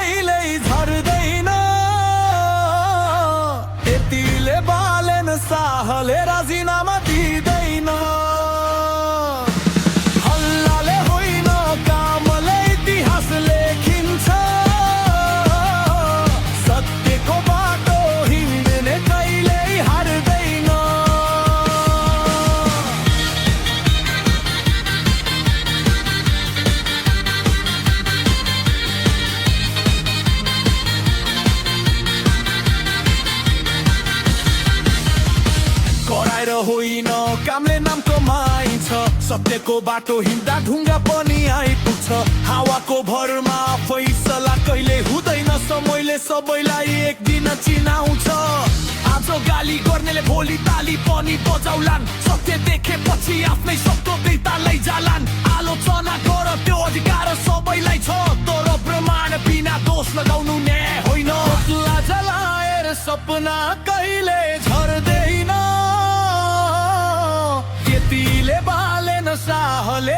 कहिल्यै झर्दैन यतिले बालेन साहले राजीनामा दिँदैन हल्लाले होइन कामले इतिहास लेखिन्छ सत्यको बाटो हिँड्ने कहिल्यै हार्दैन कराएर होइन कामले नाम कमाइन्छ सत्यको बाटो हिँड्दा ढुङ्गा पनि आइपुग्छ हावाको भरमा फैसला कहिले हुँदैन समयले सबैलाई एक दिन चिनाउँछ आज गाली गर्नेले भोलि ताली पनि बजाउलान् सत्य देखेपछि आफ्नै शब्द बेता लैजालान् आलोचना गर त्यो अधिकार सबैलाई छ तर प्रमाण बिना दोष लगाउनु न्याय होइन जलाएर सपना कहिले झर्दैन यतिले बालेन साहले